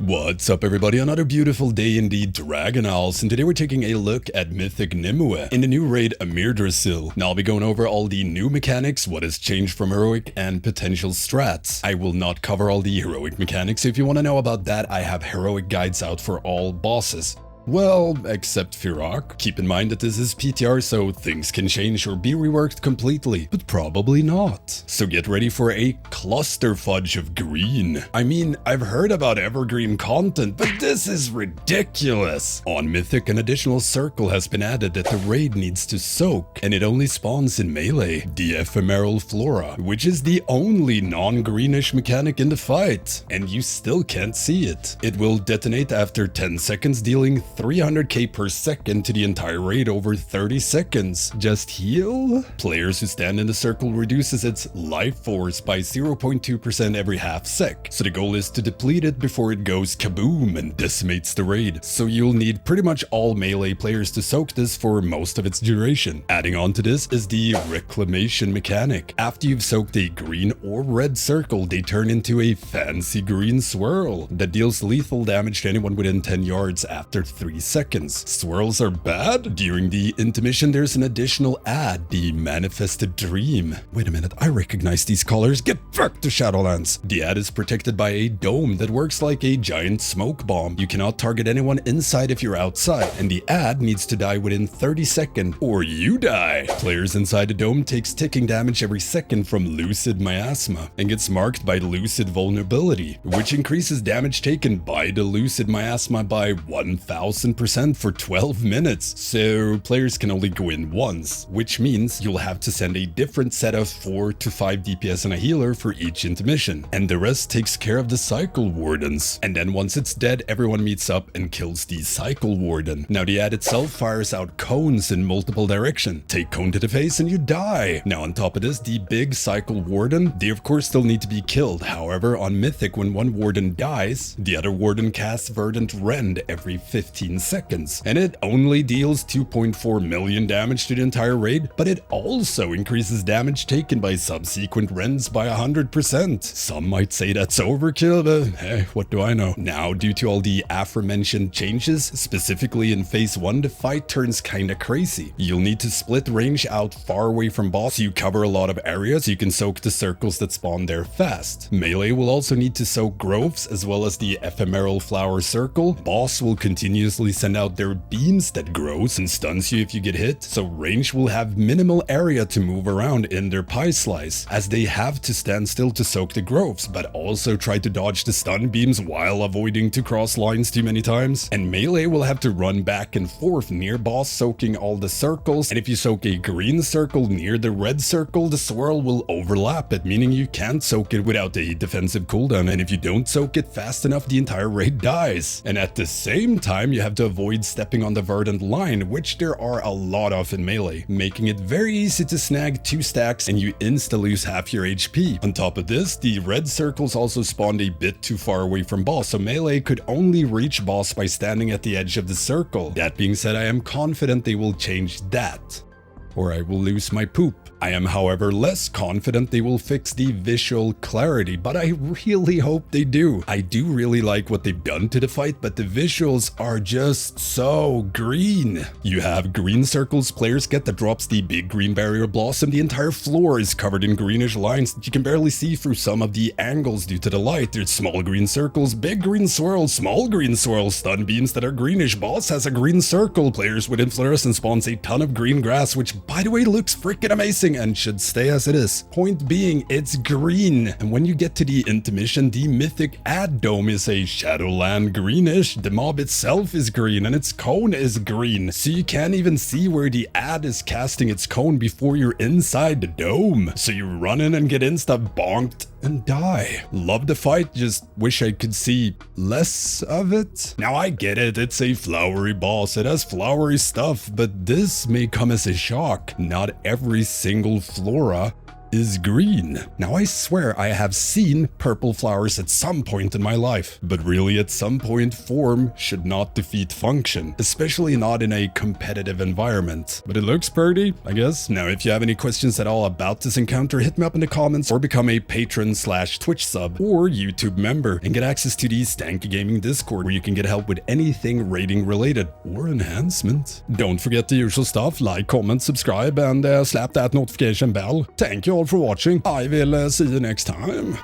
What's up everybody, another beautiful day in the Dragon Isles, and today we're taking a look at Mythic Nymue in the new raid Amirdrassil. Now I'll be going over all the new mechanics, what has changed from heroic, and potential strats. I will not cover all the heroic mechanics, so if you want to know about that, I have heroic guides out for all bosses. Well, except Firak. Keep in mind that this is PTR, so things can change or be reworked completely, but probably not. So get ready for a cluster fudge of green. I mean, I've heard about evergreen content, but this is ridiculous. On Mythic, an additional circle has been added that the raid needs to soak, and it only spawns in melee, the ephemeral flora, which is the only non-greenish mechanic in the fight, and you still can't see it. It will detonate after 10 seconds, dealing 300k per second to the entire raid over 30 seconds. Just heal? Players who stand in the circle reduces its life force by 0.2% every half sec. So the goal is to deplete it before it goes kaboom and decimates the raid. So you'll need pretty much all melee players to soak this for most of its duration. Adding on to this is the reclamation mechanic. After you've soaked a green or red circle, they turn into a fancy green swirl that deals lethal damage to anyone within 10 yards after 3 seconds. Swirls are bad? During the intermission, there's an additional ad, the Manifested Dream. Wait a minute, I recognize these colors. Get back to Shadowlands. The ad is protected by a dome that works like a giant smoke bomb. You cannot target anyone inside if you're outside, and the ad needs to die within 30 seconds or you die. Players inside the dome takes ticking damage every second from Lucid Miasma and gets marked by Lucid Vulnerability, which increases damage taken by the Lucid Miasma by 1000% for 12 minutes, so players can only go in once, which means you'll have to send a different set of 4 to 5 DPS and a healer for each intermission, and the rest takes care of the Cycle Wardens. And then once it's dead, everyone meets up and kills the Cycle Warden. Now the ad itself fires out cones in multiple directions. Take cone to the face and you die. Now on top of this, the big Cycle Warden, they of course still need to be killed. However, on Mythic, when one Warden dies, the other Warden casts Verdant Rend every 15 seconds, and it only deals 2.4 million damage to the entire raid, but it also increases damage taken by subsequent rends by 100%. Some might say that's overkill, but hey, what do I know? Now, due to all the aforementioned changes, specifically in phase 1, the fight turns kinda crazy. You'll need to split range out far away from boss, so you cover a lot of areas. You can soak the circles that spawn there fast. Melee will also need to soak groves as well as the ephemeral flower circle. Boss will continuously send out their beams that grows and stuns you if you get hit, so range will have minimal area to move around in their pie slice, as they have to stand still to soak the groves, but also try to dodge the stun beams while avoiding to cross lines too many times. And melee will have to run back and forth near boss, soaking all the circles, and if you soak a green circle near the red circle, the swirl will overlap it, meaning you can't soak it without a defensive cooldown, and if you don't soak it fast enough, the entire raid dies. And at the same time, you have to avoid stepping on the verdant line, which there are a lot of in melee, making it very easy to snag 2 stacks and you insta lose half your HP. On top of this, the red circles also spawned a bit too far away from boss, so melee could only reach boss by standing at the edge of the circle. That being said, I am confident they will change that, or I will lose my poop. I am, however, less confident they will fix the visual clarity, but I really hope they do. I do really like what they've done to the fight, but the visuals are just so green. You have green circles players get that drops the big green barrier blossom. The entire floor is covered in greenish lines that you can barely see through some of the angles due to the light. There's small green circles, big green swirls, small green swirls, stun beams that are greenish. Boss has a green circle. Players with inflorescence spawns a ton of green grass, which by the way looks freaking amazing and should stay as it is. Point being, it's green. And when you get to the intermission, the Mythic ad dome is a Shadowland greenish. The mob itself is green and its cone is green, so you can't even see where the ad is casting its cone before you're inside the dome. So you run in and get insta bonked and die. Love the fight, just wish I could see less of it. Now I get it, it's a flowery boss, it has flowery stuff, but this may come as a shock. Not every single flora is green. Now I swear I have seen purple flowers at some point in my life, but really at some point form should not defeat function, especially not in a competitive environment. But it looks pretty, I guess. Now if you have any questions at all about this encounter, hit me up in the comments or become a patron/Twitch sub or YouTube member and get access to the Stankie Gaming Discord where you can get help with anything rating related or enhancement. Don't forget the usual stuff, like, comment, subscribe and slap that notification bell. Thank you all for watching. I will see you next time.